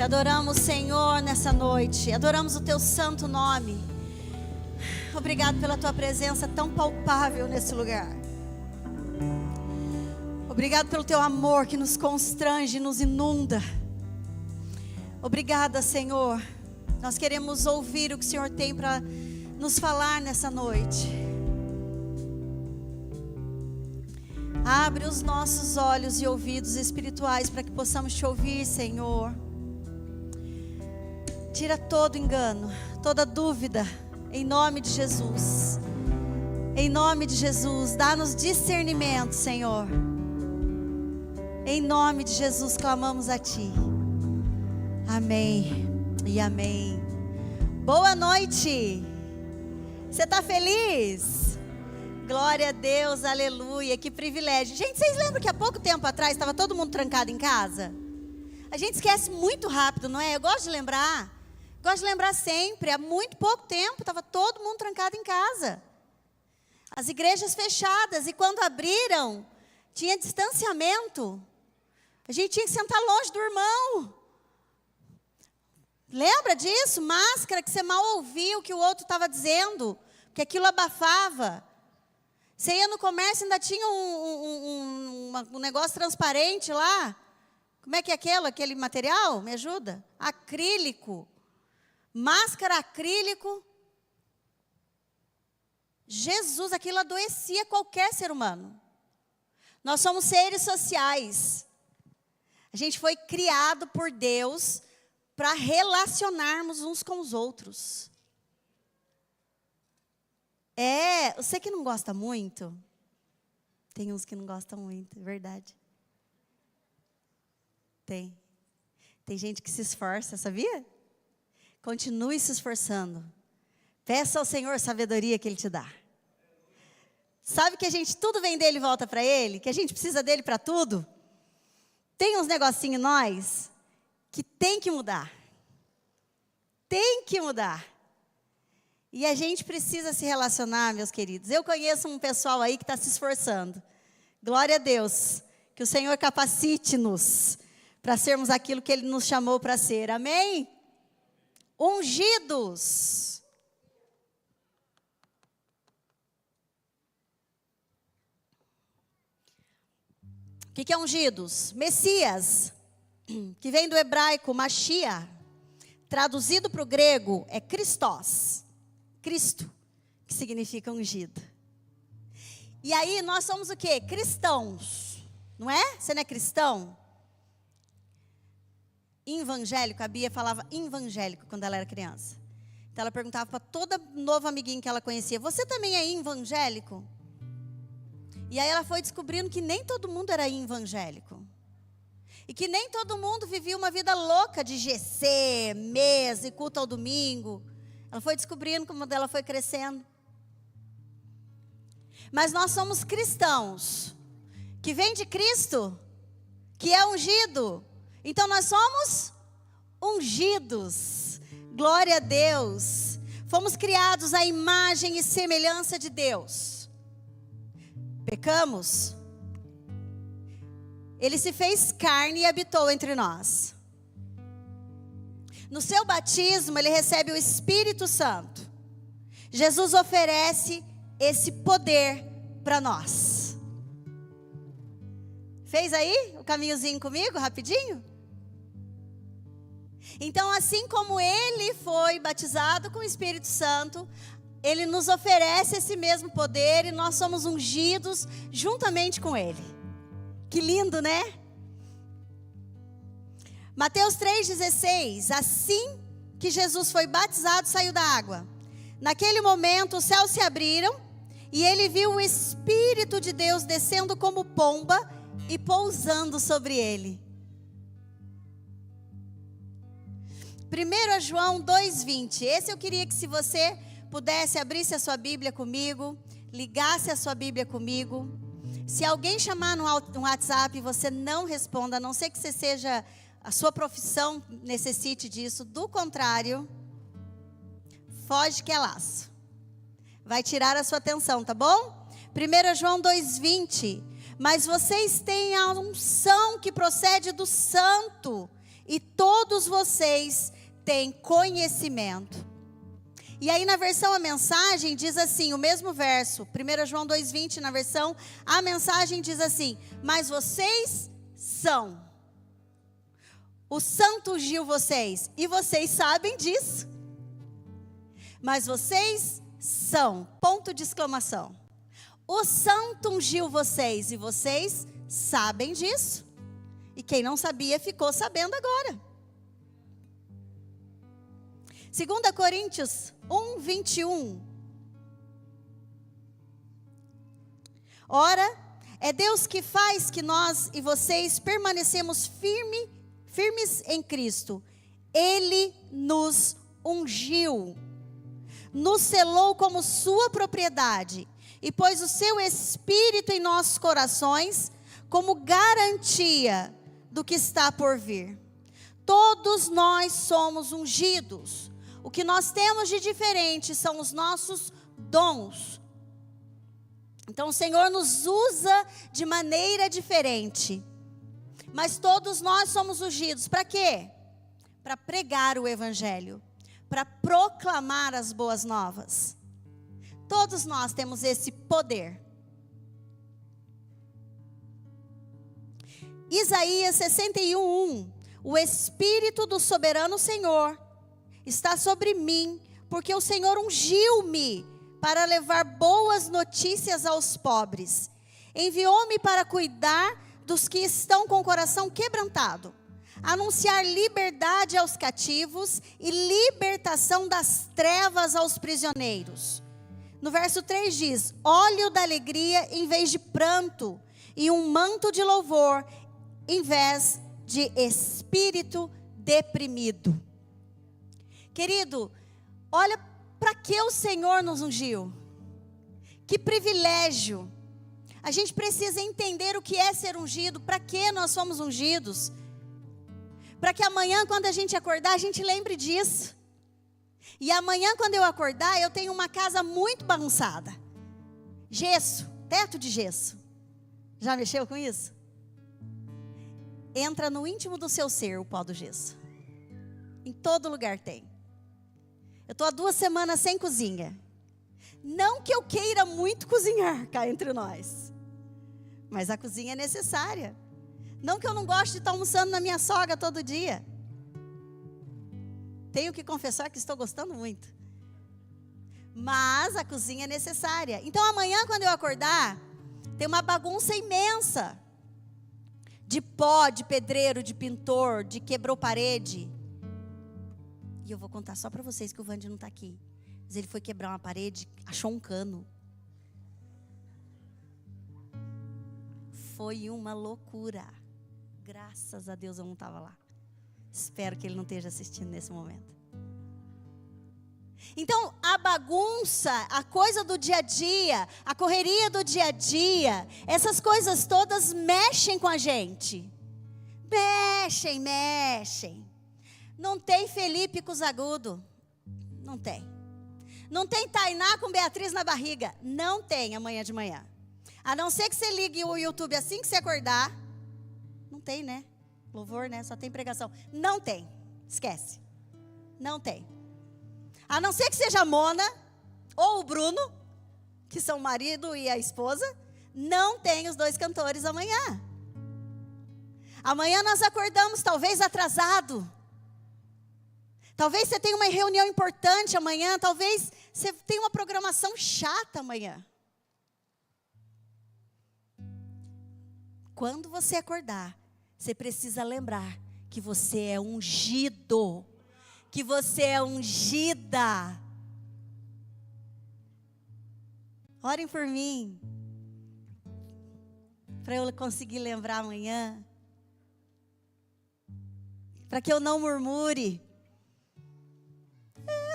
Te adoramos, Senhor, nessa noite. Adoramos o Teu santo nome. Obrigado pela Tua presença tão palpável nesse lugar. Obrigado pelo Teu amor que nos constrange, nos inunda. Obrigada, Senhor. Nós queremos ouvir o que o Senhor tem para nos falar nessa noite. Abre os nossos olhos e ouvidos espirituais para que possamos Te ouvir, Senhor. Tira todo engano, toda dúvida, em nome de Jesus. Em nome de Jesus, dá-nos discernimento, Senhor. Em nome de Jesus, clamamos a Ti. Amém e amém. Boa noite. Você está feliz? Glória a Deus, aleluia, que privilégio. Gente, vocês lembram que há pouco tempo atrás estava todo mundo trancado em casa? A gente esquece muito rápido, não é? Eu gosto de lembrar. Gosto de lembrar sempre. Há muito pouco tempo estava todo mundo trancado em casa. As igrejas fechadas, e quando abriram, tinha distanciamento. A gente tinha que sentar longe do irmão. Lembra disso? Máscara, que você mal ouvia o que o outro estava dizendo, porque aquilo abafava. Você ia no comércio, ainda tinha um negócio transparente lá. Como é que é aquele material? Me ajuda? Acrílico. Máscara acrílico. Jesus, aquilo adoecia qualquer ser humano. Nós somos seres sociais. A gente foi criado por Deus para relacionarmos uns com os outros. Você que não gosta muito, tem uns que não gostam muito, é verdade. Tem gente que se esforça, sabia? Continue se esforçando. Peça ao Senhor sabedoria que Ele te dá. Sabe que tudo vem dEle e volta para Ele? Que a gente precisa dEle para tudo? Tem uns negocinhos em nós que tem que mudar. Tem que mudar. E a gente precisa se relacionar, meus queridos. Eu conheço um pessoal aí que está se esforçando. Glória a Deus. Que o Senhor capacite-nos para sermos aquilo que Ele nos chamou para ser. Amém? Ungidos. O que é ungidos? Messias, que vem do hebraico Mashiach, traduzido para o grego é Christos, Cristo, que significa ungido. E aí nós somos o quê? Cristãos, não é? Você não é cristão? Evangélico, a Bia falava evangélico quando ela era criança. Então ela perguntava para toda nova amiguinha que ela conhecia, você também é evangélico? E aí ela foi descobrindo que nem todo mundo era evangélico. E que nem todo mundo vivia uma vida louca de GC, mês e culto ao domingo. Ela foi descobrindo como ela foi crescendo. Mas nós somos cristãos, que vem de Cristo, que é ungido. Então nós somos ungidos. Glória a Deus. Fomos criados à imagem e semelhança de Deus. Pecamos. Ele se fez carne e habitou entre nós. No seu batismo, ele recebe o Espírito Santo. Jesus oferece esse poder para nós. Fez aí o caminhozinho comigo, rapidinho? Então, assim como ele foi batizado com o Espírito Santo, ele nos oferece esse mesmo poder e nós somos ungidos juntamente com ele. Que lindo, né? Mateus 3,16. Assim que Jesus foi batizado, saiu da água. Naquele momento, os céus se abriram e ele viu o Espírito de Deus descendo como pomba e pousando sobre ele. 1 João 2,20. Esse eu queria que, se você pudesse, abrisse a sua Bíblia comigo, ligasse a sua Bíblia comigo. Se alguém chamar no WhatsApp, você não responda, a não ser que você seja, a sua profissão necessite disso. Do contrário, foge que é laço. Vai tirar a sua atenção, tá bom? 1 João 2,20. Mas vocês têm a unção que procede do Santo e todos vocês têm conhecimento. E aí na versão A Mensagem diz assim, o mesmo verso, 1 João 2,20 na versão A Mensagem diz assim, mas vocês são. O Santo ungiu vocês, e vocês sabem disso. Mas vocês são, ponto de exclamação. O Santo ungiu vocês, e vocês sabem disso. E quem não sabia ficou sabendo agora. 2 Coríntios 1:21. Ora, é Deus que faz que nós e vocês permanecemos firmes em Cristo. Ele nos ungiu, nos selou como sua propriedade e pôs o seu Espírito em nossos corações como garantia do que está por vir. Todos nós somos ungidos. O que nós temos de diferente são os nossos dons. Então o Senhor nos usa de maneira diferente. Mas todos nós somos ungidos. Para quê? Para pregar o Evangelho. Para proclamar as boas novas. Todos nós temos esse poder. Isaías 61:1. O Espírito do soberano Senhor está sobre mim, porque o Senhor ungiu-me para levar boas notícias aos pobres. Enviou-me para cuidar dos que estão com o coração quebrantado, anunciar liberdade aos cativos e libertação das trevas aos prisioneiros. No verso 3 diz, óleo da alegria em vez de pranto, e um manto de louvor em vez de espírito deprimido. Querido, olha para que o Senhor nos ungiu. Que privilégio. A gente precisa entender o que é ser ungido, para que nós somos ungidos. Para que amanhã, quando a gente acordar, a gente lembre disso. E amanhã, quando eu acordar, eu tenho uma casa muito bagunçada. Gesso, teto de gesso. Já mexeu com isso? Entra no íntimo do seu ser o pó do gesso. Em todo lugar tem. Eu estou há 2 semanas sem cozinha. Não que eu queira muito cozinhar cá entre nós. Mas a cozinha é necessária. Não que eu não goste de estar almoçando na minha sogra todo dia. Tenho que confessar que estou gostando muito. Mas a cozinha é necessária. Então amanhã, quando eu acordar, tem uma bagunça imensa. De pó, de pedreiro, de pintor, de quebrou parede. E eu vou contar só para vocês que o Vande não está aqui. Mas ele foi quebrar uma parede, achou um cano. Foi uma loucura. Graças a Deus eu não estava lá. Espero que ele não esteja assistindo nesse momento. Então, a bagunça, a coisa do dia a dia, a correria do dia a dia, essas coisas todas mexem com a gente. Mexem. Não tem Felipe Cusagudo. Não tem. Não tem Tainá com Beatriz na barriga. Não tem amanhã de manhã. A não ser que você ligue o YouTube assim que você acordar. Não tem, né? Louvor, né? Só tem pregação. Não tem. Esquece. Não tem. A não ser que seja a Mona ou o Bruno, que são o marido e a esposa. Não tem os 2 cantores amanhã. Amanhã nós acordamos talvez atrasado. Talvez você tenha uma reunião importante amanhã. Talvez você tenha uma programação chata amanhã. Quando você acordar, você precisa lembrar que você é ungido. Que você é ungida. Orem por mim. Para eu conseguir lembrar amanhã. Para que eu não murmure.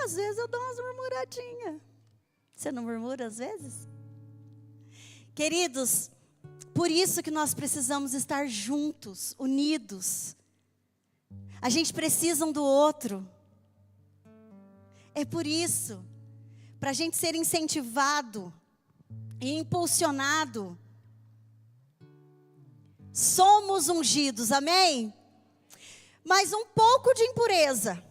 Às vezes eu dou umas murmuradinhas. Você não murmura às vezes? Queridos, por isso que nós precisamos estar juntos, unidos. A gente precisa um do outro. É por isso, para a gente ser incentivado e impulsionado. Somos ungidos, amém? Mas um pouco de impureza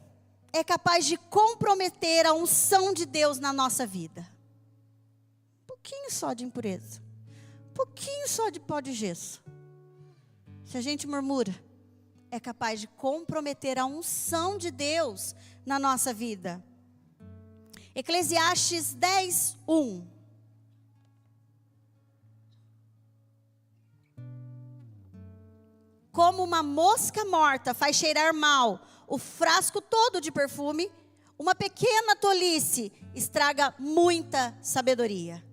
é capaz de comprometer a unção de Deus na nossa vida. Um pouquinho só de impureza. Um pouquinho só de pó de gesso. Se a gente murmura, é capaz de comprometer a unção de Deus na nossa vida. Eclesiastes 10, 1. Como uma mosca morta faz cheirar mal o frasco todo de perfume, uma pequena tolice estraga muita sabedoria.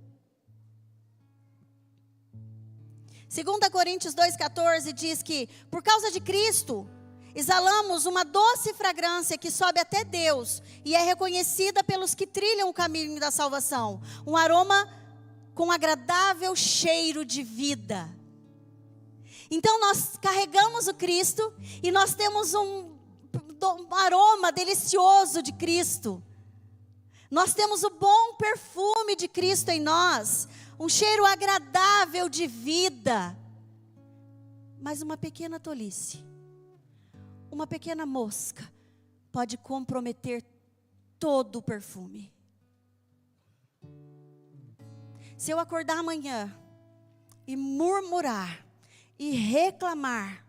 2 Coríntios 2,14 diz que, por causa de Cristo, exalamos uma doce fragrância que sobe até Deus e é reconhecida pelos que trilham o caminho da salvação. Um aroma com agradável cheiro de vida. Então nós carregamos o Cristo e nós temos um aroma delicioso de Cristo. Nós temos o bom perfume de Cristo em nós, um cheiro agradável de vida. Mas uma pequena tolice, uma pequena mosca pode comprometer todo o perfume. Se eu acordar amanhã e murmurar e reclamar,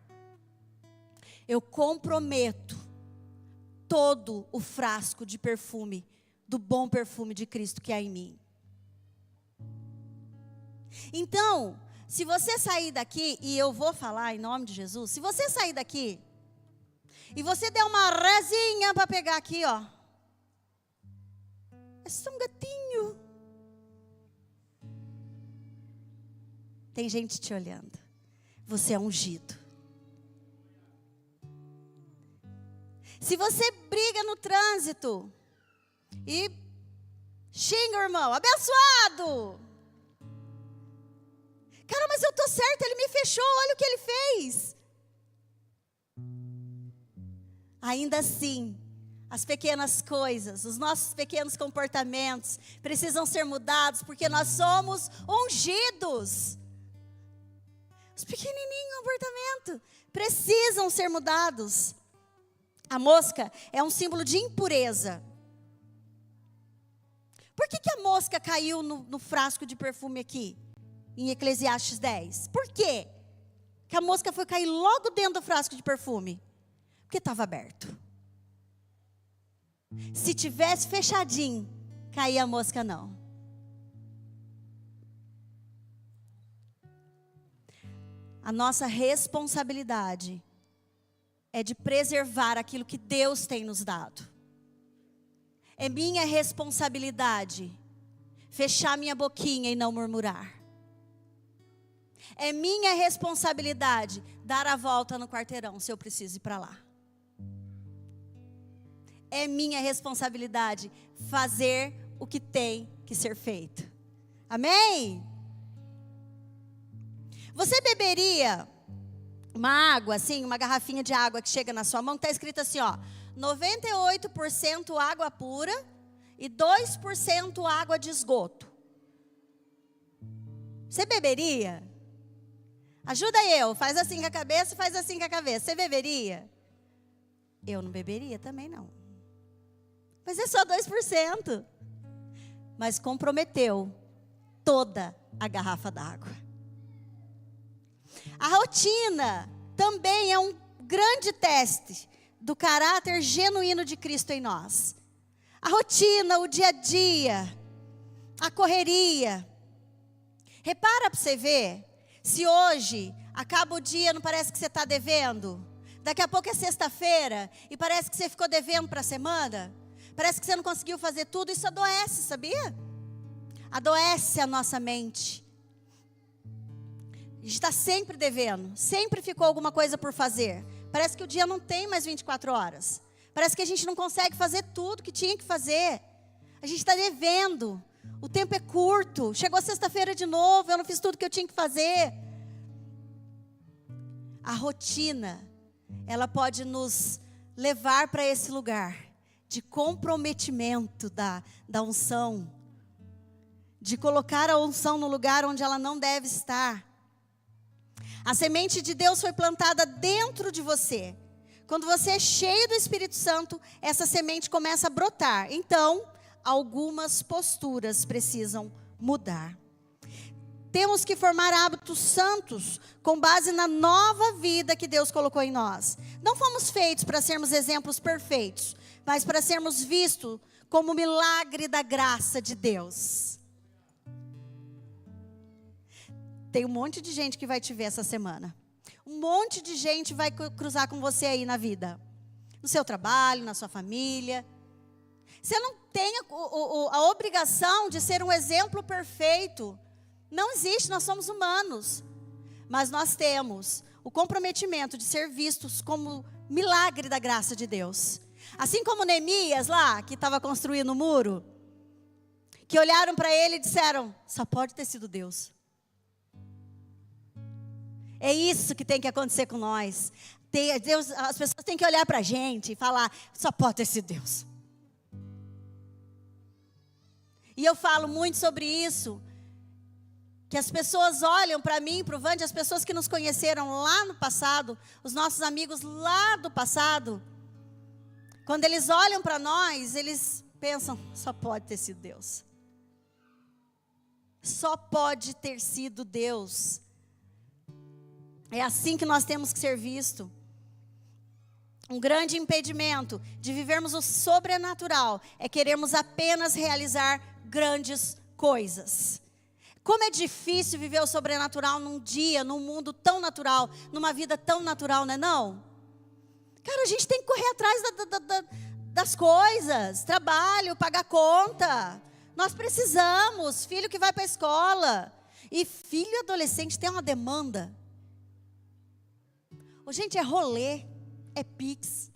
eu comprometo todo o frasco de perfume, do bom perfume de Cristo que há em mim. Então, se você sair daqui, e eu vou falar em nome de Jesus, se você sair daqui, e você der uma rezinha para pegar aqui, ó, é só um gatinho. Tem gente te olhando. Você é ungido. Se você briga no trânsito e xinga o irmão, abençoado. Cara, mas eu tô certo, ele me fechou, olha o que ele fez. Ainda assim, as pequenas coisas, os nossos pequenos comportamentos precisam ser mudados, porque nós somos ungidos. Os pequenininhos comportamentos precisam ser mudados. A mosca é um símbolo de impureza. Por que a mosca caiu no frasco de perfume aqui, em Eclesiastes 10? Por quê que a mosca foi cair logo dentro do frasco de perfume? Porque estava aberto. Se tivesse fechadinho, caía a mosca não. A nossa responsabilidade é de preservar aquilo que Deus tem nos dado. É minha responsabilidade fechar minha boquinha e não murmurar. É minha responsabilidade dar a volta no quarteirão se eu preciso ir para lá. É minha responsabilidade fazer o que tem que ser feito. Amém? Você beberia uma água, assim, uma garrafinha de água que chega na sua mão, está escrito assim, ó, 98% água pura e 2% água de esgoto. Você beberia? Ajuda eu, faz assim com a cabeça, faz assim com a cabeça. Você beberia? Eu não beberia também não. Mas é só 2%. Mas comprometeu toda a garrafa d'água. A rotina também é um grande teste do caráter genuíno de Cristo em nós. A rotina, o dia a dia, a correria. Repara para você ver, se hoje acaba o dia, não parece que você está devendo? Daqui a pouco é sexta-feira e parece que você ficou devendo para a semana? Parece que você não conseguiu fazer tudo, isso adoece, sabia? Adoece a nossa mente. A gente está sempre devendo, sempre ficou alguma coisa por fazer. Parece que o dia não tem mais 24 horas. Parece que a gente não consegue fazer tudo que tinha que fazer. A gente está devendo, o tempo é curto. Chegou sexta-feira de novo, eu não fiz tudo que eu tinha que fazer. A rotina, ela pode nos levar para esse lugar de comprometimento da unção. De colocar a unção no lugar onde ela não deve estar. A semente de Deus foi plantada dentro de você. Quando você é cheio do Espírito Santo, essa semente começa a brotar. Então, algumas posturas precisam mudar. Temos que formar hábitos santos com base na nova vida que Deus colocou em nós. Não fomos feitos para sermos exemplos perfeitos, mas para sermos vistos como milagre da graça de Deus. Tem um monte de gente que vai te ver essa semana. Um monte de gente vai cruzar com você aí na vida. No seu trabalho, na sua família. Você não tem a obrigação de ser um exemplo perfeito. Não existe, nós somos humanos. Mas nós temos o comprometimento de ser vistos como milagre da graça de Deus. Assim como Neemias lá, que estava construindo o muro. Que olharam para ele e disseram, só pode ter sido Deus. É isso que tem que acontecer com nós. Deus, as pessoas têm que olhar para a gente e falar, só pode ter sido Deus. E eu falo muito sobre isso. Que as pessoas olham para mim, para o Vande, as pessoas que nos conheceram lá no passado, os nossos amigos lá do passado. Quando eles olham para nós, eles pensam, só pode ter sido Deus. Só pode ter sido Deus. É assim que nós temos que ser vistos. Um grande impedimento de vivermos o sobrenatural é querermos apenas realizar grandes coisas. Como é difícil viver o sobrenatural num dia, num mundo tão natural, numa vida tão natural, não é não? Cara, a gente tem que correr atrás das coisas, trabalho, pagar conta. Nós precisamos, filho que vai para a escola. E filho adolescente tem uma demanda. Gente, é rolê, é pix.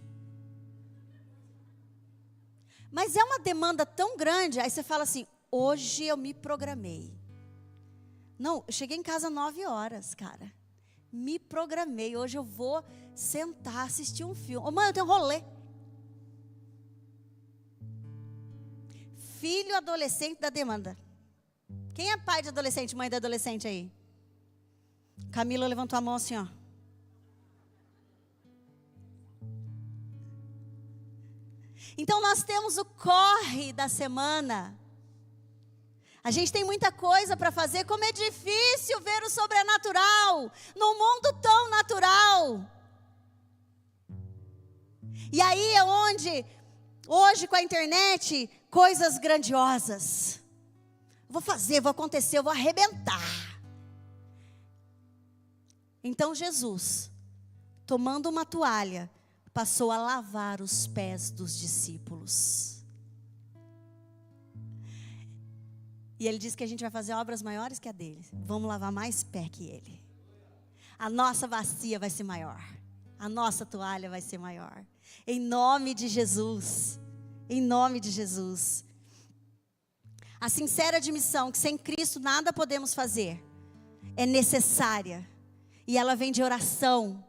Mas é uma demanda tão grande, aí você fala assim, hoje eu me programei. Não, eu cheguei em casa 9 horas, cara. Me programei, hoje eu vou sentar, assistir um filme. Ô mãe, eu tenho rolê. Filho adolescente da demanda. Quem é pai de adolescente, mãe de adolescente aí? Camila levantou a mão assim, ó. Então nós temos o corre da semana. A gente tem muita coisa para fazer. Como é difícil ver o sobrenatural num mundo tão natural. E aí é onde, hoje com a internet, coisas grandiosas. Vou fazer, vou acontecer, eu vou arrebentar. Então Jesus, tomando uma toalha, passou a lavar os pés dos discípulos. E ele disse que a gente vai fazer obras maiores que a dele. Vamos lavar mais pé que ele. A nossa bacia vai ser maior. A nossa toalha vai ser maior. Em nome de Jesus. Em nome de Jesus. A sincera admissão que sem Cristo nada podemos fazer é necessária. E ela vem de oração.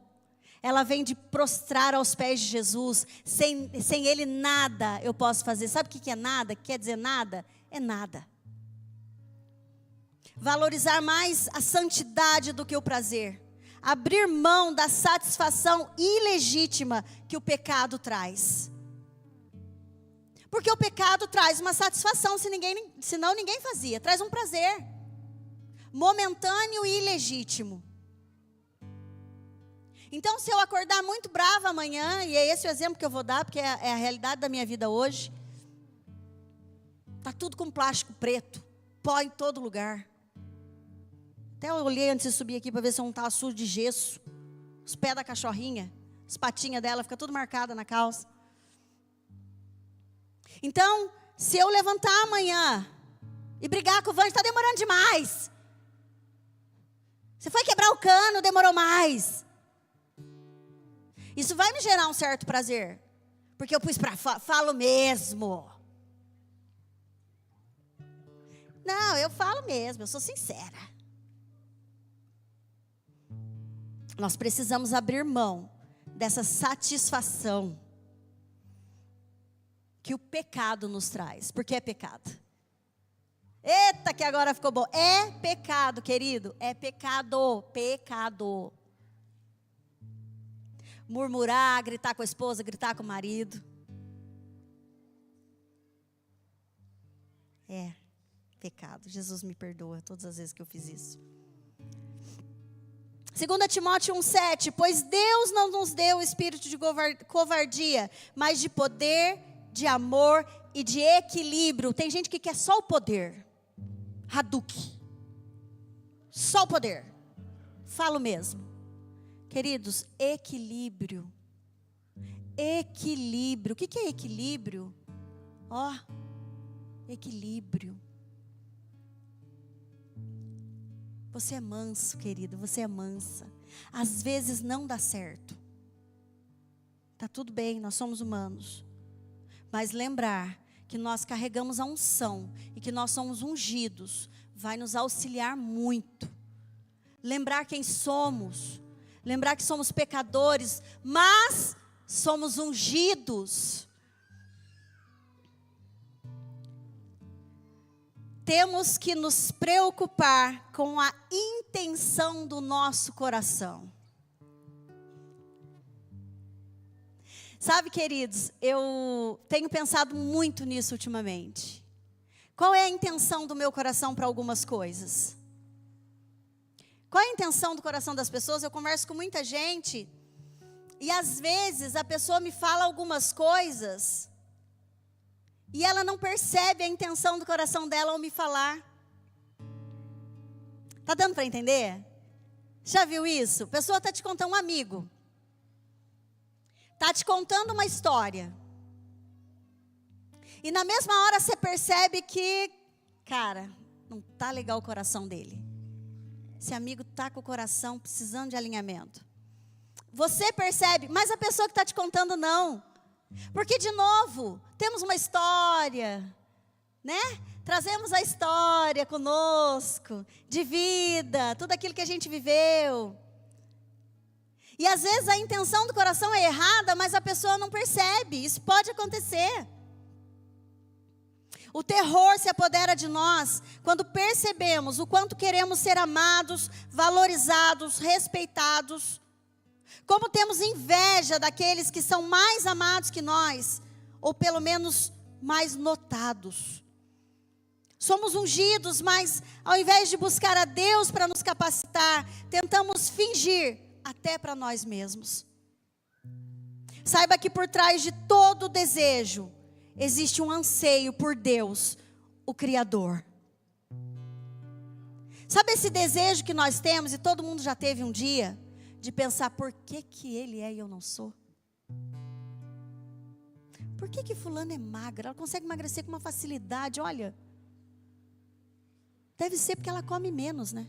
Ela vem de prostrar aos pés de Jesus. Sem Ele nada eu posso fazer. Sabe o que é nada? Quer dizer nada? É nada. Valorizar mais a santidade do que o prazer. Abrir mão da satisfação ilegítima que o pecado traz. Porque o pecado traz uma satisfação, senão ninguém fazia. Traz um prazer. Momentâneo e ilegítimo. Então, se eu acordar muito brava amanhã, e é esse o exemplo que eu vou dar, porque é a realidade da minha vida hoje. Está tudo com plástico preto. Pó em todo lugar. Até eu olhei antes de subir aqui para ver se eu não estava sujo de gesso. Os pés da cachorrinha, as patinhas dela, fica tudo marcada na calça. Então, se eu levantar amanhã e brigar com o Vande, está demorando demais. Você foi quebrar o cano, demorou mais. Isso vai me gerar um certo prazer. Porque eu pus para falo mesmo. Não, eu falo mesmo, eu sou sincera. Nós precisamos abrir mão dessa satisfação que o pecado nos traz. Porque é pecado. Eita, que agora ficou bom. É pecado, querido. É pecado. Pecado. murmurar, gritar com a esposa, gritar com o marido. É pecado. Jesus me perdoa todas as vezes que eu fiz isso. 2 Timóteo 1,7, pois Deus não nos deu o espírito de covardia, mas de poder, de amor e de equilíbrio. Tem gente que quer só o poder. Hadouken. Só o poder. Falo mesmo. Queridos, equilíbrio. Equilíbrio. O que é equilíbrio? Equilíbrio. Você é manso, querido, você é mansa. Às vezes não dá certo. Tá tudo bem, nós somos humanos. Mas lembrar que nós carregamos a unção e que nós somos ungidos vai nos auxiliar muito. Lembrar quem somos, lembrar que somos pecadores, mas somos ungidos. Temos que nos preocupar com a intenção do nosso coração. Sabe, queridos, eu tenho pensado muito nisso ultimamente. Qual é a intenção do meu coração para algumas coisas? Qual é a intenção do coração das pessoas? Eu converso com muita gente e às vezes a pessoa me fala algumas coisas e ela não percebe a intenção do coração dela ao me falar. Tá dando para entender? Já viu isso? A pessoa está te contando, um amigo está te contando uma história. E na mesma hora você percebe que, cara, não tá legal o coração dele. Esse amigo tá com o coração precisando de alinhamento. Você percebe, mas a pessoa que está te contando não. Porque, de novo, temos uma história, né? Trazemos a história conosco, de vida, tudo aquilo que a gente viveu. E às vezes a intenção do coração é errada, mas a pessoa não percebe. Isso pode acontecer. O terror se apodera de nós quando percebemos o quanto queremos ser amados, valorizados, respeitados. Como temos inveja daqueles que são mais amados que nós, ou pelo menos mais notados. Somos ungidos, mas ao invés de buscar a Deus para nos capacitar, tentamos fingir até para nós mesmos. Saiba que por trás de todo desejo, existe um anseio por Deus, o Criador. Sabe esse desejo que nós temos, e todo mundo já teve um dia, de pensar, por que Ele é e eu não sou? Por que fulana é magra? Ela consegue emagrecer com uma facilidade, olha. Deve ser porque ela come menos, né?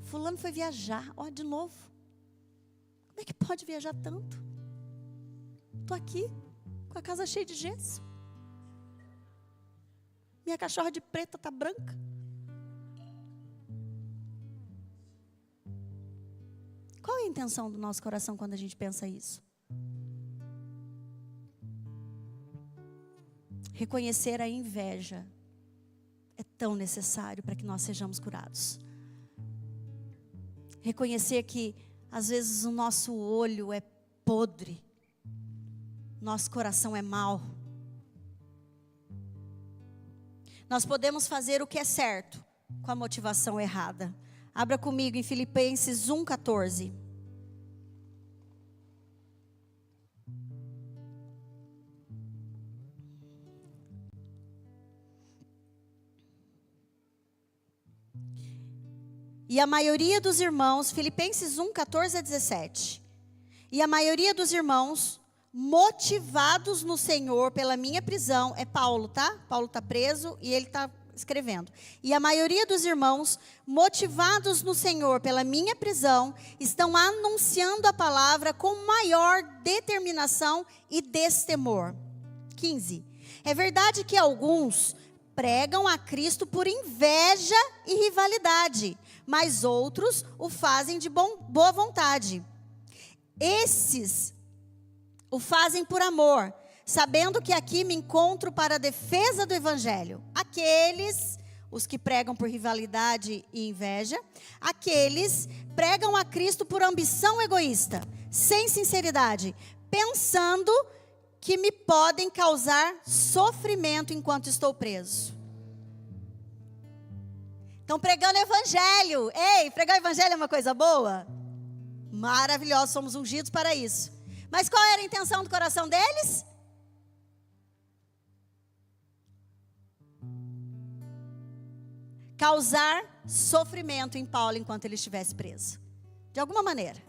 Fulano foi viajar, ó, de novo. Como é que pode viajar tanto? Estou aqui, com a casa cheia de gesso. Minha cachorra de preta está branca. Qual é a intenção do nosso coração quando a gente pensa isso? Reconhecer a inveja é tão necessário para que nós sejamos curados. Reconhecer que às vezes o nosso olho é podre, nosso coração é mau. Nós podemos fazer o que é certo com a motivação errada. Abra comigo em Filipenses 1,14. E a maioria dos irmãos, Filipenses 1,14 a 17. E a maioria dos irmãos, motivados no Senhor pela minha prisão, é Paulo, tá? Paulo está preso e ele está escrevendo. E a maioria dos irmãos, motivados no Senhor pela minha prisão, estão anunciando a palavra com maior determinação e destemor. 15. É verdade que alguns pregam a Cristo por inveja e rivalidade, mas outros o fazem de boa vontade. Esses o fazem por amor, sabendo que aqui me encontro para a defesa do Evangelho. Aqueles os que pregam por rivalidade e inveja. Aqueles pregam a Cristo por ambição egoísta, sem sinceridade, pensando que me podem causar sofrimento enquanto estou preso. Estão pregando evangelho. Ei, pregar evangelho é uma coisa boa? Maravilhoso, somos ungidos para isso. Mas qual era a intenção do coração deles? Causar sofrimento em Paulo enquanto ele estivesse preso. De alguma maneira.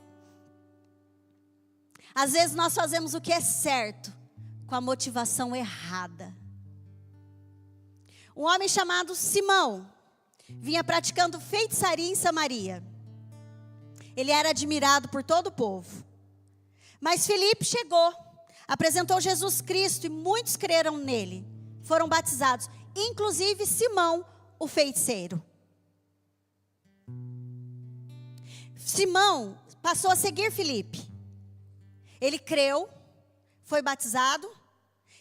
Às vezes nós fazemos o que é certo com a motivação errada. Um homem chamado Simão vinha praticando feitiçaria em Samaria. Ele era admirado por todo o povo. Mas Filipe chegou, apresentou Jesus Cristo e muitos creram nele. Foram batizados, inclusive Simão, o feiticeiro. Simão passou a seguir Filipe. Ele creu, foi batizado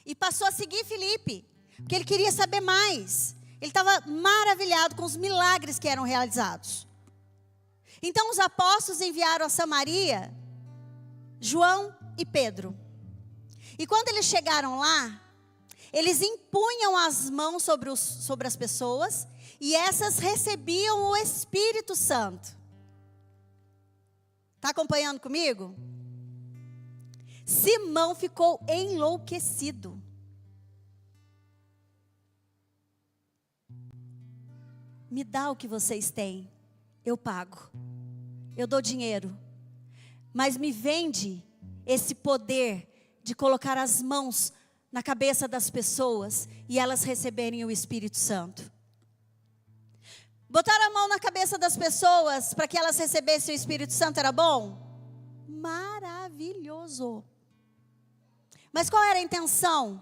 e passou a seguir Filipe, porque ele queria saber mais. Ele estava maravilhado com os milagres que eram realizados. Então os apóstolos enviaram a Samaria João e Pedro. E quando eles chegaram lá, eles impunham as mãos sobre as pessoas e essas recebiam o Espírito Santo. Está acompanhando comigo? Simão ficou enlouquecido. Me dá o que vocês têm, eu pago. Eu dou dinheiro. Mas me vende esse poder de colocar as mãos na cabeça das pessoas e elas receberem o Espírito Santo. Botar a mão na cabeça das pessoas para que elas recebessem o Espírito Santo era bom? Maravilhoso. Mas qual era a intenção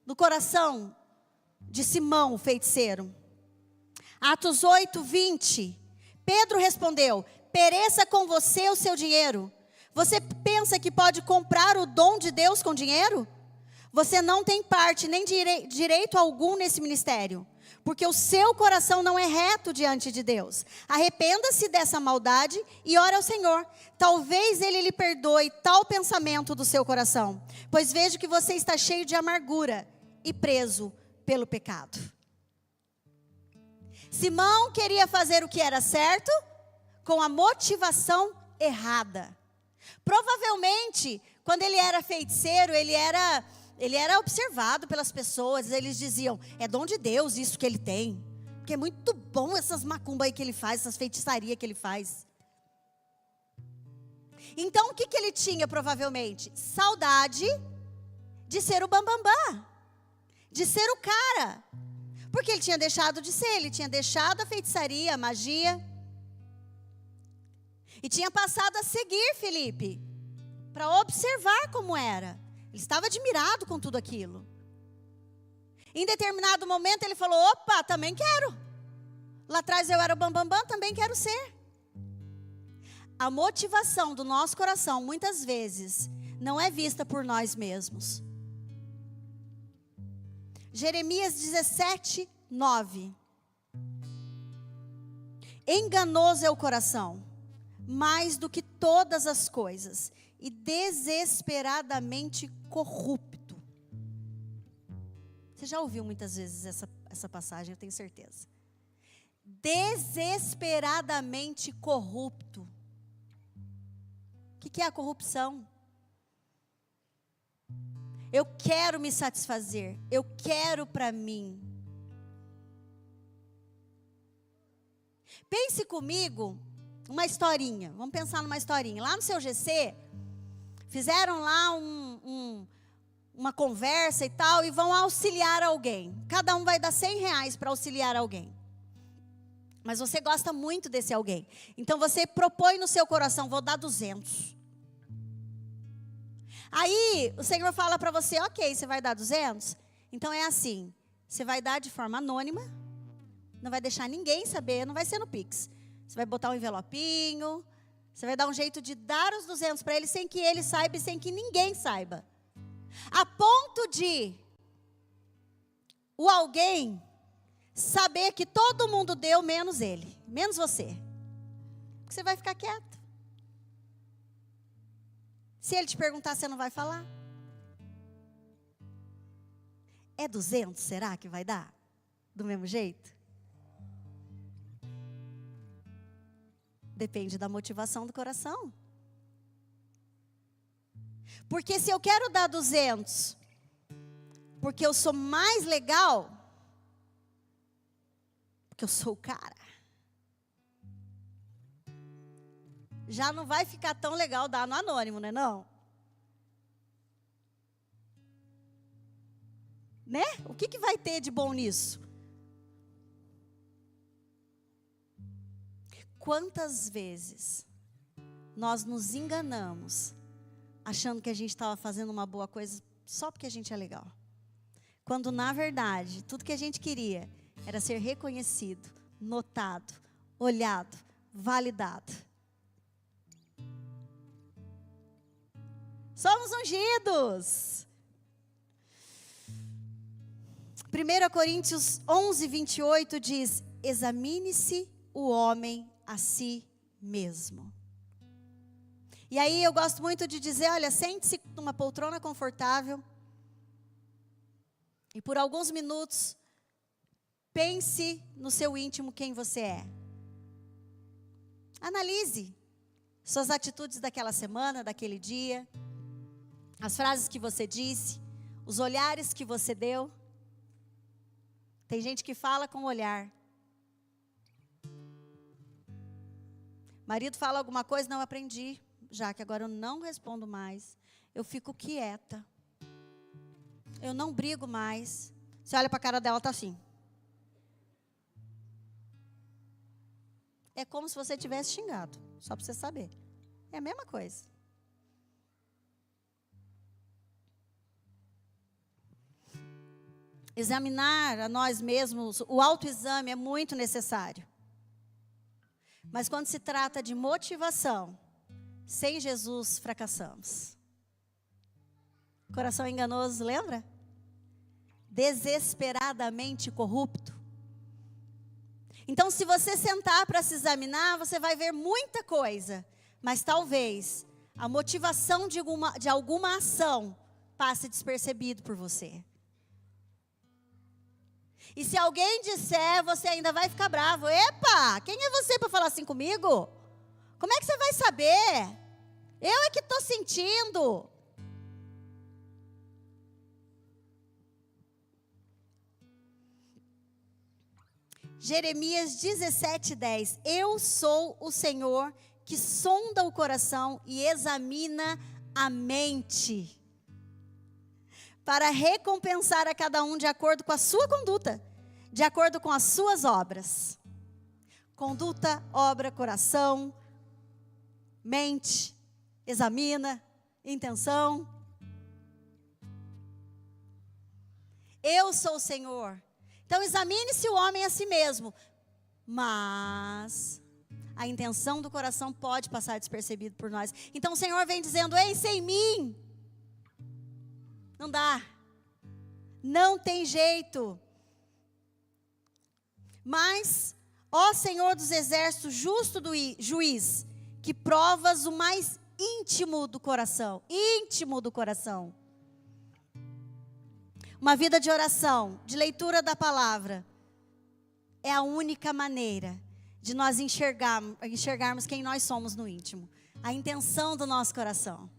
do coração de Simão, o feiticeiro? Atos 8, 20. Pedro respondeu: pereça com você o seu dinheiro. Você pensa que pode comprar o dom de Deus com dinheiro? Você não tem parte nem direito algum nesse ministério, porque o seu coração não é reto diante de Deus. Arrependa-se dessa maldade e ore ao Senhor. Talvez Ele lhe perdoe tal pensamento do seu coração, pois vejo que você está cheio de amargura e preso pelo pecado. Simão queria fazer o que era certo com a motivação errada. Provavelmente, quando ele era feiticeiro, ele era observado pelas pessoas. Eles diziam: é dom de Deus isso que ele tem, porque é muito bom essas macumbas aí que ele faz, essas feitiçarias que ele faz. Então o que ele tinha provavelmente? Saudade de ser o bambambam, de ser o cara. Porque ele tinha deixado de ser, ele tinha deixado a feitiçaria, a magia. E tinha passado a seguir Filipe, para observar como era. Ele estava admirado com tudo aquilo. Em determinado momento ele falou: opa, também quero. Lá atrás eu era o bambambam, também quero ser. A motivação do nosso coração, muitas vezes, não é vista por nós mesmos. Jeremias 17, 9. Enganoso é o coração, mais do que todas as coisas, e desesperadamente corrupto. Você já ouviu muitas vezes essa passagem, eu tenho certeza. Desesperadamente corrupto. O que é a corrupção? Eu quero me satisfazer, eu quero para mim. Pense comigo uma historinha, vamos pensar numa historinha. Lá no seu GC, fizeram lá uma conversa e tal, e vão auxiliar alguém. Cada um vai dar R$100 para auxiliar alguém. Mas você gosta muito desse alguém. Então você propõe no seu coração: vou dar 200. Aí o Senhor fala para você: ok, você vai dar 200? Então é assim, você vai dar de forma anônima, não vai deixar ninguém saber, não vai ser no Pix. Você vai botar um envelopinho, você vai dar um jeito de dar os 200 para ele sem que ele saiba e sem que ninguém saiba. A ponto de o alguém saber que todo mundo deu, menos ele, menos você. Porque você vai ficar quieto. Se ele te perguntar, você não vai falar. É 200, será que vai dar? Do mesmo jeito? Depende da motivação do coração. Porque se eu quero dar 200, porque eu sou mais legal, porque eu sou o cara, já não vai ficar tão legal dar no anônimo, né não? Né? O que vai ter de bom nisso? Quantas vezes nós nos enganamos achando que a gente estava fazendo uma boa coisa só porque a gente é legal? Quando na verdade, tudo que a gente queria era ser reconhecido, notado, olhado, validado. Somos ungidos. 1 Coríntios 11, 28 diz: examine-se o homem a si mesmo. E aí eu gosto muito de dizer, olha, sente-se numa poltrona confortável e por alguns minutos pense no seu íntimo quem você é. Analise suas atitudes daquela semana, daquele dia, as frases que você disse, os olhares que você deu. Tem gente que fala com o olhar. Marido fala alguma coisa, não aprendi, já que agora eu não respondo mais. Eu fico quieta. Eu não brigo mais. Você olha para a cara dela, está assim. É como se você tivesse xingado, só para você saber. É a mesma coisa. Examinar a nós mesmos, o autoexame é muito necessário. Mas quando se trata de motivação, sem Jesus fracassamos. Coração enganoso, lembra? Desesperadamente corrupto. Então, se você sentar para se examinar, você vai ver muita coisa. Mas talvez a motivação de alguma ação passe despercebido por você. E se alguém disser, você ainda vai ficar bravo. Epa, quem é você para falar assim comigo? Como é que você vai saber? Eu é que estou sentindo. Jeremias 17:10. Eu sou o Senhor que sonda o coração e examina a mente, para recompensar a cada um de acordo com a sua conduta, de acordo com as suas obras. Conduta, obra, coração, mente, examina, intenção. Eu sou o Senhor. Então examine-se o homem a si mesmo. Mas a intenção do coração pode passar despercebido por nós. Então o Senhor vem dizendo: ei, sem mim não dá, não tem jeito. Mas, ó Senhor dos exércitos, justo juiz, que provas o mais íntimo do coração. Uma vida de oração, de leitura da palavra, é a única maneira de nós enxergarmos quem nós somos no íntimo, a intenção do nosso coração.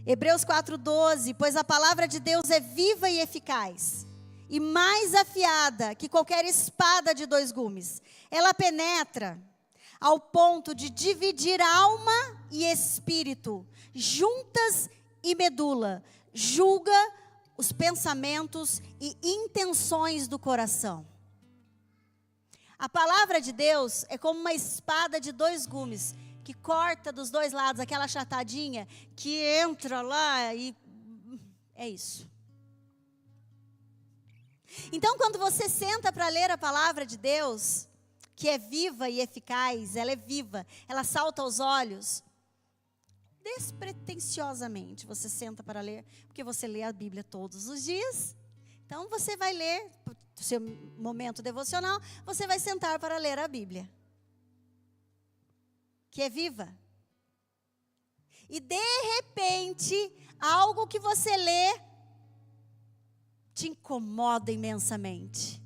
Hebreus 4:12, pois a palavra de Deus é viva e eficaz, e mais afiada que qualquer espada de 2 gumes. Ela penetra ao ponto de dividir alma e espírito, juntas e medula, julga os pensamentos e intenções do coração. A palavra de Deus é como uma espada de 2 gumes, que corta dos 2 lados, aquela achatadinha, que entra lá e é isso. Então, quando você senta para ler a palavra de Deus, que é viva e eficaz, ela é viva, ela salta aos olhos, despretensiosamente você senta para ler, porque você lê a Bíblia todos os dias. Então você vai ler seu momento devocional, você vai sentar para ler a Bíblia, que é viva. E de repente, algo que você lê te incomoda imensamente.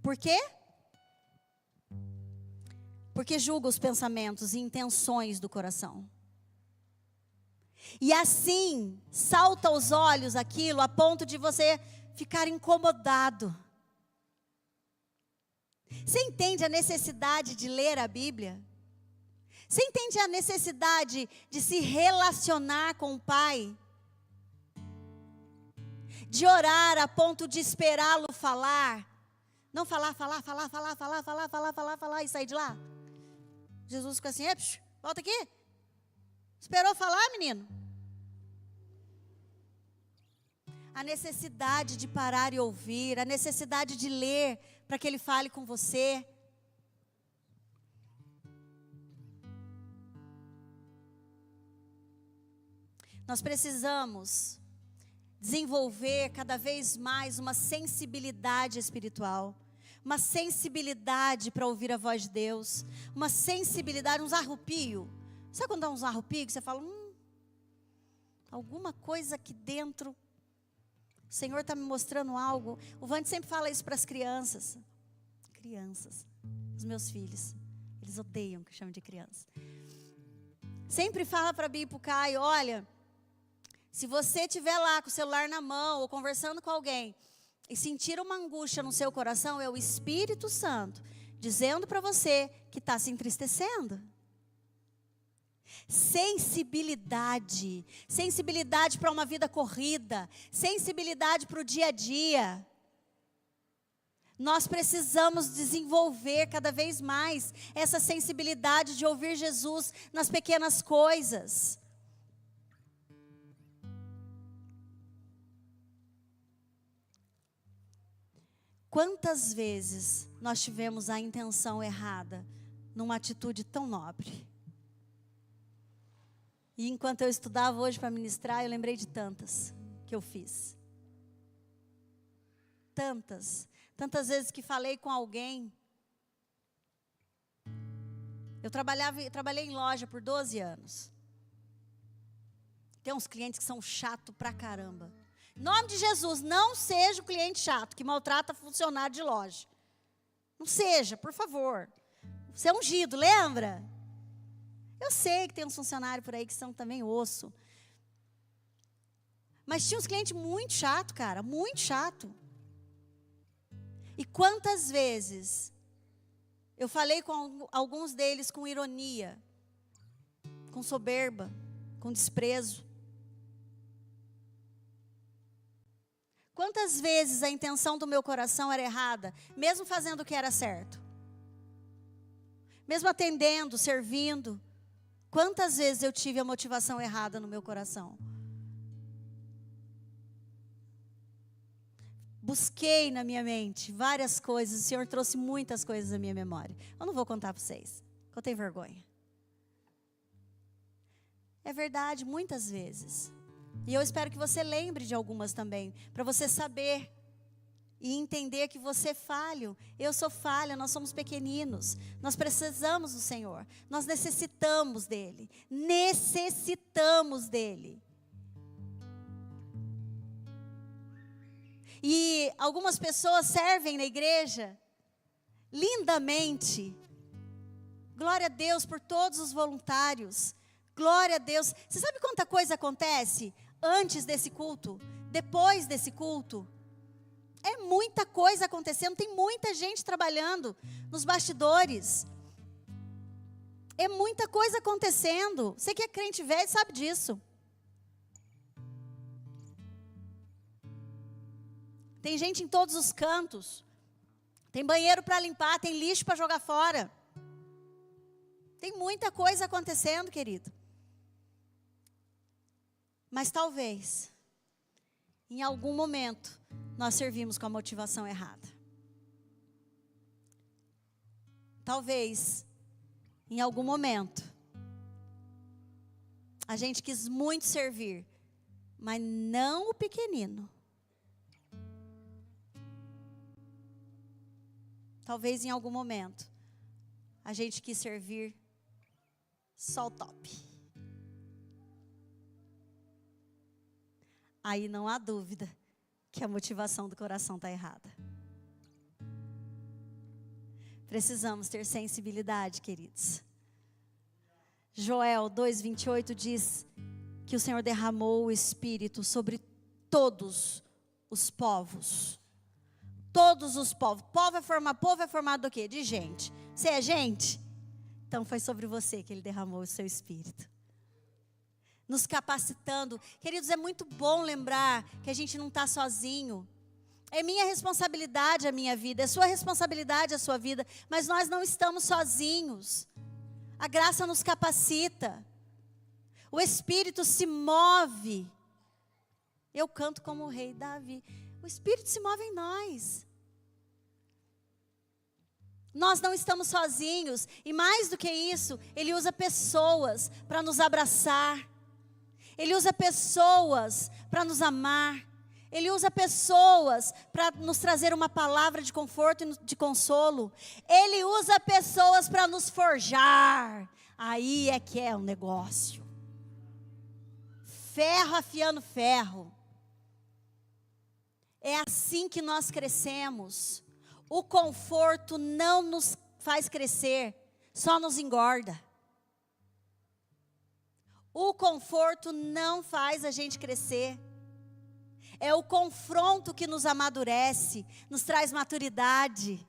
Por quê? Porque julga os pensamentos e intenções do coração. E assim, salta aos olhos aquilo a ponto de você ficar incomodado. Você entende a necessidade de ler a Bíblia? Você entende a necessidade de se relacionar com o Pai? De orar a ponto de esperá-lo falar? Não falar e sair de lá? Jesus fica assim, volta aqui. Esperou falar, menino? A necessidade de parar e ouvir, a necessidade de ler para que Ele fale com você. Nós precisamos desenvolver cada vez mais uma sensibilidade espiritual, uma sensibilidade para ouvir a voz de Deus, uma sensibilidade, uns arrupios. Sabe quando dá uns arrupios que você fala, alguma coisa aqui dentro, o Senhor está me mostrando algo. O Vande sempre fala isso para as crianças. Crianças, os meus filhos, eles odeiam que eu chamo de criança. Sempre fala para a Bia e para o Caio, olha, se você estiver lá com o celular na mão ou conversando com alguém e sentir uma angústia no seu coração, é o Espírito Santo dizendo para você que está se entristecendo. Sensibilidade para uma vida corrida, sensibilidade para o dia a dia. Nós precisamos desenvolver cada vez mais essa sensibilidade de ouvir Jesus nas pequenas coisas. Quantas vezes nós tivemos a intenção errada numa atitude tão nobre? E enquanto eu estudava hoje para ministrar, eu lembrei de tantas que eu fiz. Tantas vezes que falei com alguém. Eu trabalhei em loja por 12 anos. Tem uns clientes que são chatos pra caramba. Em nome de Jesus, não seja o cliente chato que maltrata funcionário de loja. Não seja, por favor. Você é ungido, lembra? Eu sei que tem uns funcionários por aí que são também osso. Mas tinha uns clientes muito chato, cara, muito chato. E quantas vezes eu falei com alguns deles com ironia, com soberba, com desprezo. Quantas vezes a intenção do meu coração era errada, mesmo fazendo o que era certo? Mesmo atendendo, servindo. Quantas vezes eu tive a motivação errada no meu coração? Busquei na minha mente várias coisas, o Senhor trouxe muitas coisas à minha memória. Eu não vou contar para vocês, porque eu tenho vergonha. É verdade, muitas vezes. E eu espero que você lembre de algumas também, para você saber e entender que você é falho. Eu sou falha, nós somos pequeninos. Nós precisamos do Senhor. Nós necessitamos dEle. Necessitamos dEle. E algumas pessoas servem na igreja lindamente. Glória a Deus por todos os voluntários. Glória a Deus. Você sabe quanta coisa acontece antes desse culto? Depois desse culto? É muita coisa acontecendo. Tem muita gente trabalhando nos bastidores. É muita coisa acontecendo. Você que é crente velho sabe disso. Tem gente em todos os cantos. Tem banheiro para limpar, tem lixo para jogar fora. Tem muita coisa acontecendo, querido. Mas talvez, em algum momento, nós servimos com a motivação errada. Talvez, em algum momento, a gente quis muito servir, mas não o pequenino. talvez em algum momento, a gente quis servir só o top. Aí não há dúvida que a motivação do coração está errada. Precisamos ter sensibilidade, queridos. Joel 2:28 diz que o Senhor derramou o Espírito sobre todos os povos. Todos os povos. Povo é formado do quê? De gente. Você é gente? Então foi sobre você que Ele derramou o seu Espírito. Nos capacitando. Queridos, é muito bom lembrar que a gente não está sozinho. É minha responsabilidade a minha vida, é sua responsabilidade a sua vida, mas nós não estamos sozinhos. A graça nos capacita. O Espírito se move. Eu canto como o rei Davi. O Espírito se move em nós. Nós não estamos sozinhos. E mais do que isso, Ele usa pessoas para nos abraçar. Ele usa pessoas para nos amar. Ele usa pessoas para nos trazer uma palavra de conforto e de consolo. Ele usa pessoas para nos forjar. Aí é que é um negócio. Ferro afiando ferro. É assim que nós crescemos. O conforto não nos faz crescer, só nos engorda. O conforto não faz a gente crescer. É o confronto que nos amadurece, nos traz maturidade.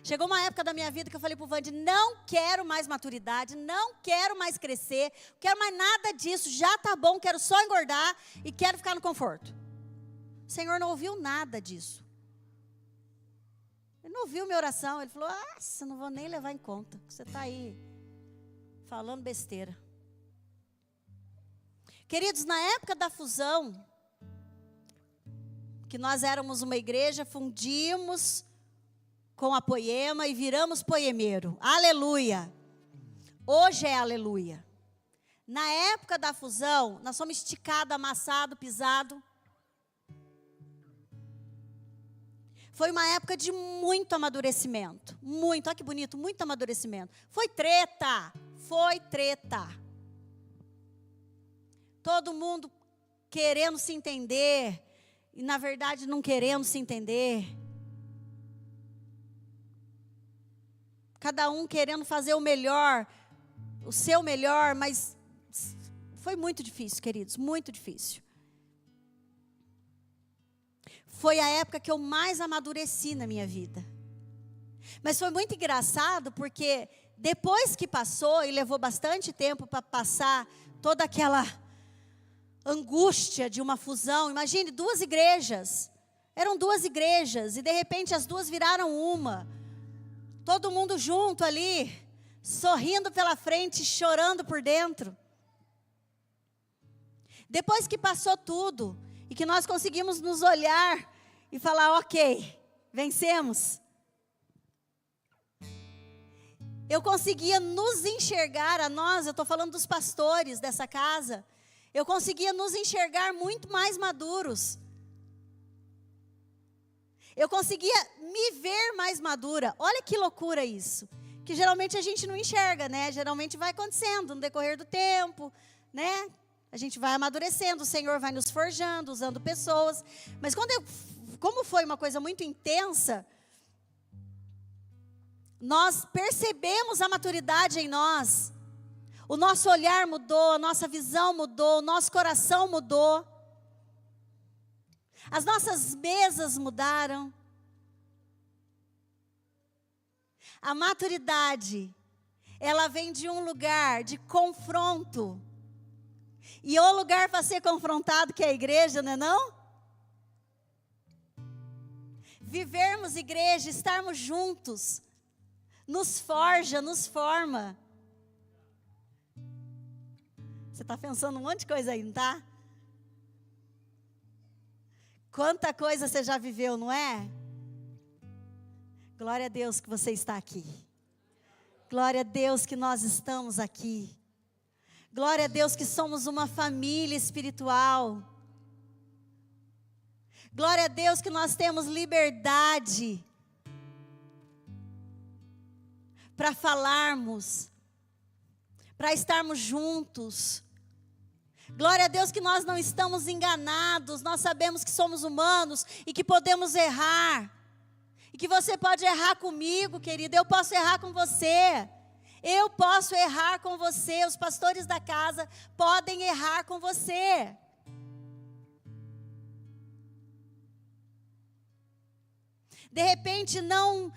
Chegou uma época da minha vida que eu falei para o Vande, não quero mais maturidade, não quero mais crescer, não quero mais nada disso, já está bom, quero só engordar e quero ficar no conforto. O Senhor não ouviu nada disso. Ele não ouviu minha oração, Ele falou, não vou nem levar em conta, você está aí falando besteira. Queridos, na época da fusão, que nós éramos uma igreja, fundimos com a Poema e viramos poemeiro. Aleluia! Hoje é aleluia. Na época da fusão, nós somos esticados, amassados, pisados. Foi uma época de muito amadurecimento. Muito, olha que bonito, muito amadurecimento. Foi treta, foi treta. Todo mundo querendo se entender. E na verdade não querendo se entender. Cada um querendo fazer o melhor, o seu melhor, mas foi muito difícil, queridos, muito difícil. Foi a época que eu mais amadureci na minha vida. Mas foi muito engraçado porque depois que passou, e levou bastante tempo para passar toda aquela angústia de uma fusão. Imagine, duas igrejas. Eram duas igrejas e de repente as duas viraram uma. Todo mundo junto ali, sorrindo pela frente, chorando por dentro. Depois que passou tudo e que nós conseguimos nos olhar e falar, ok, vencemos. Eu conseguia nos enxergar, a nós, eu estou falando dos pastores dessa casa, eu conseguia nos enxergar muito mais maduros. Eu conseguia me ver mais madura. Olha que loucura isso. Que geralmente a gente não enxerga, né? Geralmente vai acontecendo no decorrer do tempo, né? A gente vai amadurecendo, o Senhor vai nos forjando, usando pessoas. Mas como foi uma coisa muito intensa, nós percebemos a maturidade em nós. O nosso olhar mudou, a nossa visão mudou, o nosso coração mudou. As nossas mesas mudaram. A maturidade, ela vem de um lugar de confronto. E o lugar para ser confrontado que é a igreja, não é não? Vivermos igreja, estarmos juntos, nos forja, nos forma. Você está pensando um monte de coisa aí, não está? Quanta coisa você já viveu, não é? Glória a Deus que você está aqui. Glória a Deus que nós estamos aqui. Glória a Deus que somos uma família espiritual. Glória a Deus que nós temos liberdade para falarmos, para estarmos juntos. Glória a Deus que nós não estamos enganados, nós sabemos que somos humanos e que podemos errar. E que você pode errar comigo, querido, eu posso errar com você. Eu posso errar com você, os pastores da casa podem errar com você. De repente não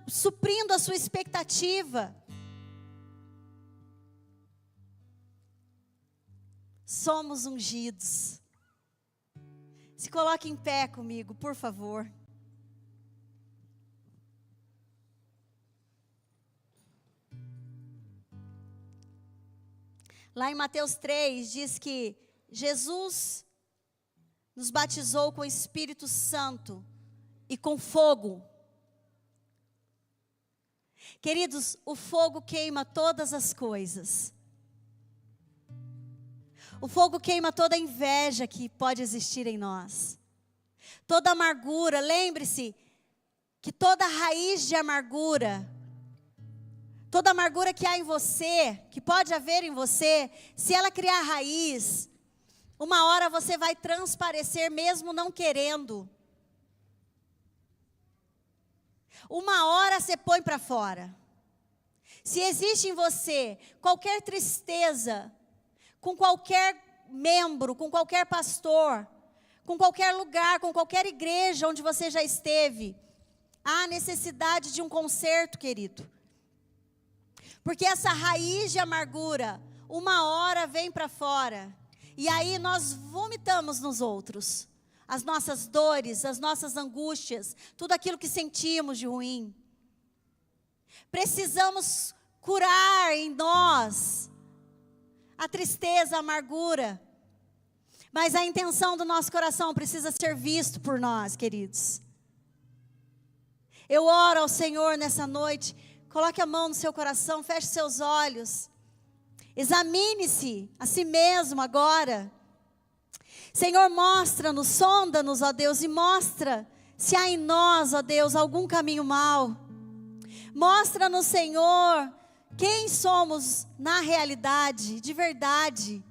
suprindo a sua expectativa. Somos ungidos. Se coloque em pé comigo, por favor. Lá em Mateus 3 diz que Jesus nos batizou com o Espírito Santo e com fogo. Queridos, o fogo queima todas as coisas. O fogo queima toda a inveja que pode existir em nós. Toda amargura, lembre-se que toda raiz de amargura, toda amargura que há em você, que pode haver em você, se ela criar raiz, uma hora você vai transparecer mesmo não querendo. Uma hora você põe para fora. Se existe em você qualquer tristeza, com qualquer membro, com qualquer pastor, com qualquer lugar, com qualquer igreja onde você já esteve, há necessidade de um conserto, querido. Porque essa raiz de amargura, uma hora vem para fora. E aí nós vomitamos nos outros. As nossas dores, as nossas angústias, tudo aquilo que sentimos de ruim. Precisamos curar em nós a tristeza, a amargura. Mas a intenção do nosso coração precisa ser visto por nós, queridos. Eu oro ao Senhor nessa noite. Coloque a mão no seu coração, feche seus olhos. Examine-se a si mesmo agora. Senhor, mostra-nos, sonda-nos, ó Deus, e mostra se há em nós, ó Deus, algum caminho mau. Mostra-nos, Senhor, quem somos na realidade, de verdade.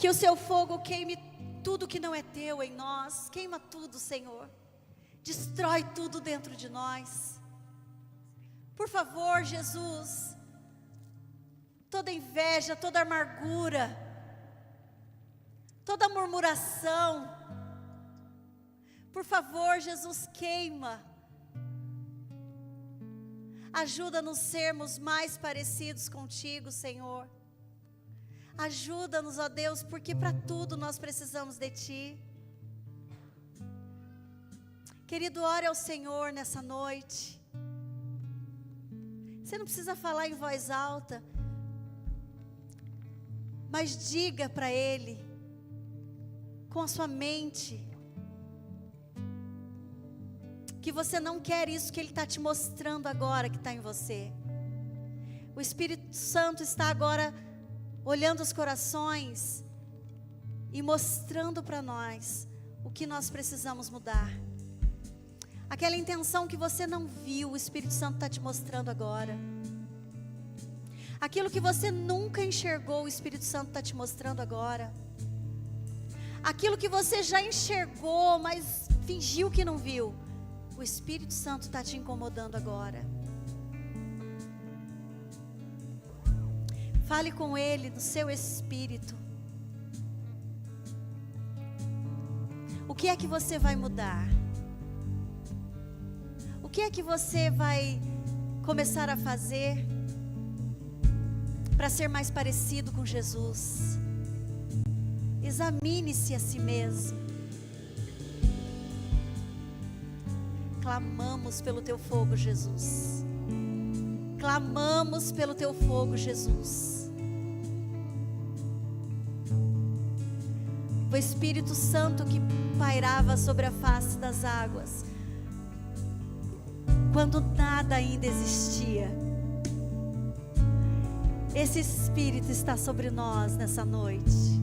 Que o seu fogo queime tudo que não é teu em nós. Queima tudo, Senhor. Destrói tudo dentro de nós. Por favor, Jesus. Toda inveja, toda amargura, toda murmuração. Por favor, Jesus, queima. Ajuda-nos a sermos mais parecidos contigo, Senhor. Ajuda-nos, ó Deus, porque para tudo nós precisamos de Ti. Querido, ore ao Senhor nessa noite. Você não precisa falar em voz alta, mas diga para Ele, com a sua mente, que você não quer isso que Ele está te mostrando agora que está em você. O Espírito Santo está agora olhando os corações e mostrando para nós o que nós precisamos mudar. Aquela intenção que você não viu, o Espírito Santo está te mostrando agora. Aquilo que você nunca enxergou, o Espírito Santo está te mostrando agora. Aquilo que você já enxergou, mas fingiu que não viu, o Espírito Santo está te incomodando agora. Fale com Ele no seu espírito. O que é que você vai mudar? O que é que você vai começar a fazer para ser mais parecido com Jesus? Examine-se a si mesmo. Clamamos pelo Teu fogo, Jesus. Clamamos pelo Teu fogo, Jesus. O Espírito Santo que pairava sobre a face das águas quando nada ainda existia. Esse Espírito está sobre nós nessa noite.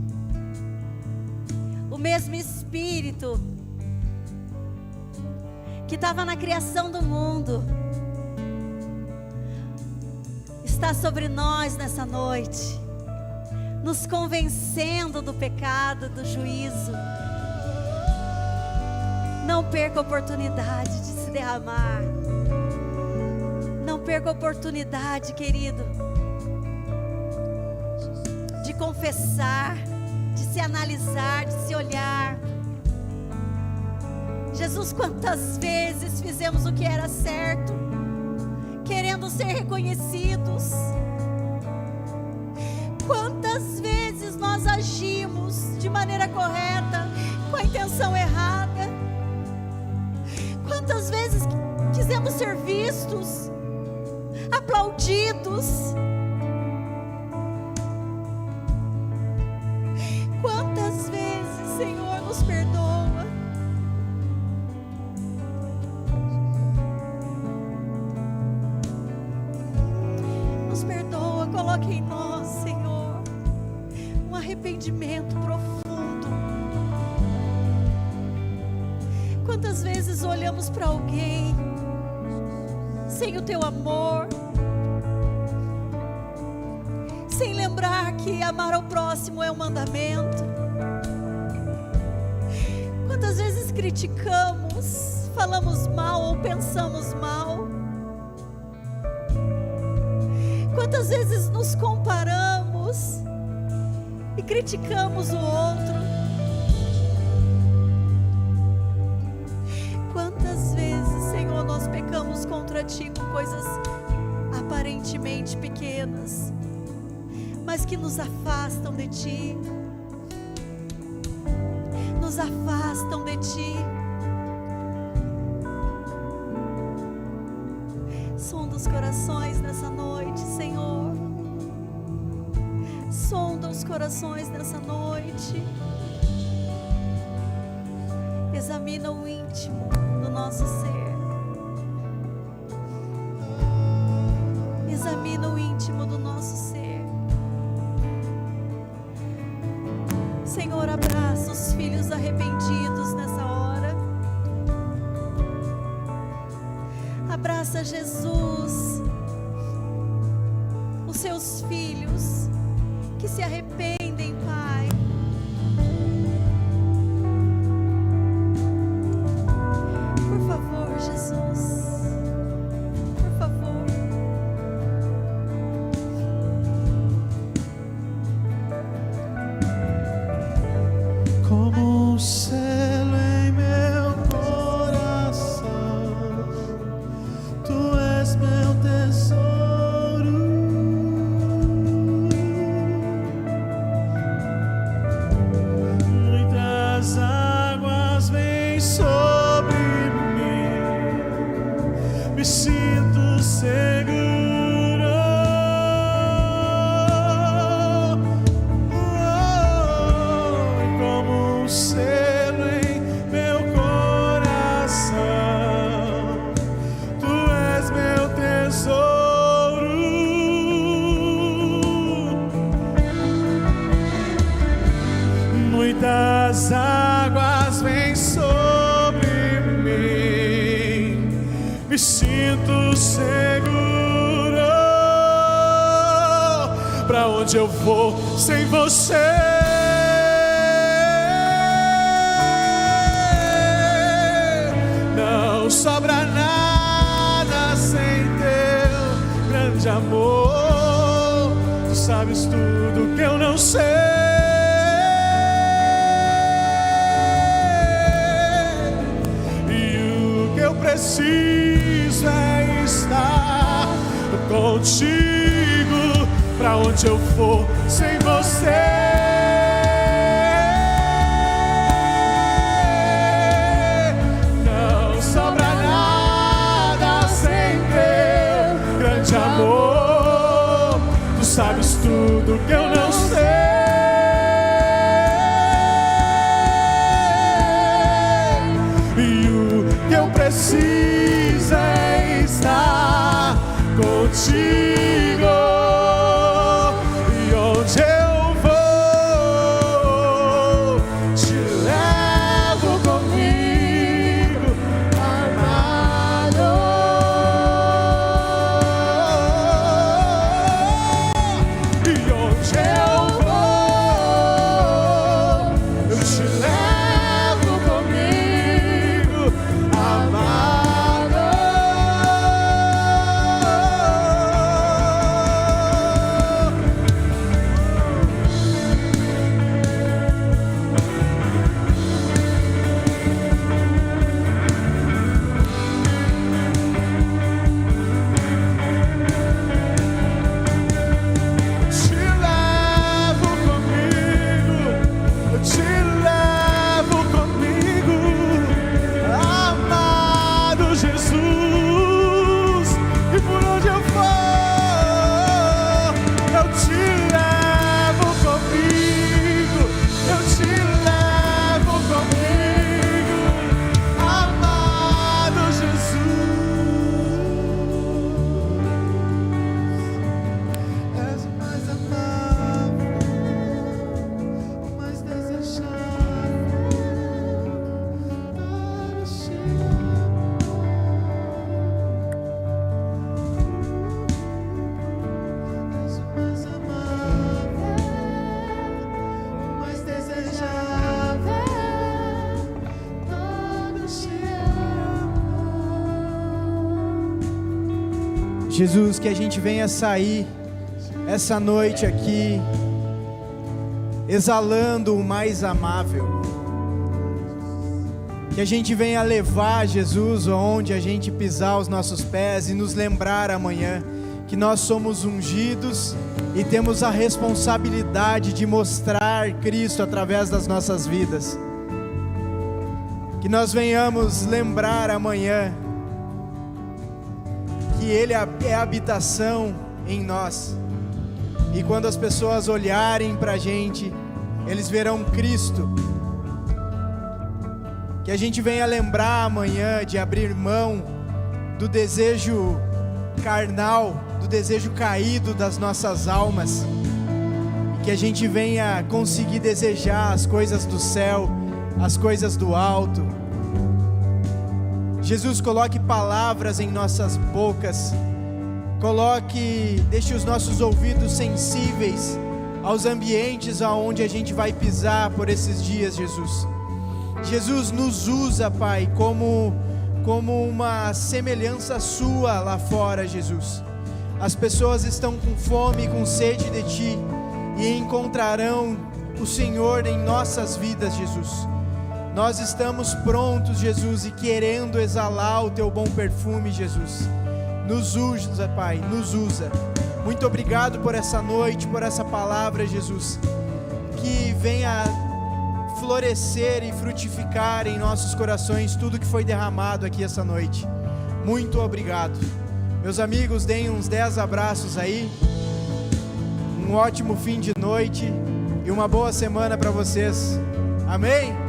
O mesmo Espírito que estava na criação do mundo está sobre nós nessa noite, nos convencendo do pecado, do juízo. Não perca a oportunidade de se derramar. Não perca a oportunidade, querido, de confessar, de se analisar, de se olhar. Jesus, quantas vezes fizemos o que era certo, querendo ser reconhecidos? Quantas vezes nós agimos de maneira correta, com a intenção errada? Quantas vezes quisemos ser vistos, aplaudidos? Quantas vezes, Senhor, nos perdoa? Nos perdoa, coloque em nós, Senhor, um arrependimento profundo. Quantas vezes olhamos para alguém sem o teu amor, sem lembrar que amar ao próximo é um mandamento? Quantas vezes criticamos, falamos mal ou pensamos mal? Quantas vezes nos comparamos e criticamos o outro? Quantas vezes, Senhor, nós pecamos contra Ti com coisas aparentemente pequenas, mas que nos afastam de Ti, nos afastam de Ti. Sonda os corações nessa noite, Senhor. Sonda os corações nessa noite. Examina o íntimo do nosso ser. Examina o íntimo do nosso ser. Senhor, abraça os filhos arrependidos nessa hora. Abraça, Jesus, os seus filhos que se arrependem, Pai. Por favor, Jesus, por favor. Como um selo em meu coração, Tu és meu tesouro. Muitas águas vêm sobre mim, me sinto seguro. Como um selo em meu coração, Tu és meu tesouro. Muitas águas vêm sobre mim, me sinto seguro. Pra onde eu vou sem você? Não sobra nada sem Teu grande amor. Tu sabes tudo que eu não sei. E o que eu preciso é estar contigo. Pra onde eu for sem você? Não sobra nada sem Teu grande amor. Tu sabes tudo que eu não sei. E o que eu preciso é contigo, e onde eu vou, te levo comigo, amado. E onde eu vou, eu te levo comigo, amado. Eu te levo comigo, amado Jesus. E por onde eu for, eu te levo comigo, eu te levo comigo, amado Jesus. És o mais amável, o mais desejável, todos te amam. És o mais amável, o mais desejável, todos te amam. Jesus, que a gente venha sair essa noite aqui exalando o mais amável. Que a gente venha levar Jesus aonde a gente pisar os nossos pés e nos lembrar amanhã que nós somos ungidos e temos a responsabilidade de mostrar Cristo através das nossas vidas. Que nós venhamos lembrar amanhã que Ele é a habitação em nós. E quando as pessoas olharem para a gente, eles verão Cristo. Que a gente venha lembrar amanhã de abrir mão do desejo carnal, do desejo caído das nossas almas. E que a gente venha conseguir desejar as coisas do céu, as coisas do alto. Jesus, coloque palavras em nossas bocas. Deixe os nossos ouvidos sensíveis aos ambientes aonde a gente vai pisar por esses dias, Jesus. Jesus, nos usa, Pai, como uma semelhança sua lá fora, Jesus. As pessoas estão com fome e com sede de Ti e encontrarão o Senhor em nossas vidas, Jesus. Nós estamos prontos, Jesus, e querendo exalar o Teu bom perfume, Jesus. Nos usa, Pai, nos usa. Muito obrigado por essa noite, por essa palavra, Jesus. Que venha florescer e frutificar em nossos corações tudo que foi derramado aqui essa noite. Muito obrigado. Meus amigos, deem uns 10 abraços aí. Um ótimo fim de noite e uma boa semana para vocês. Amém?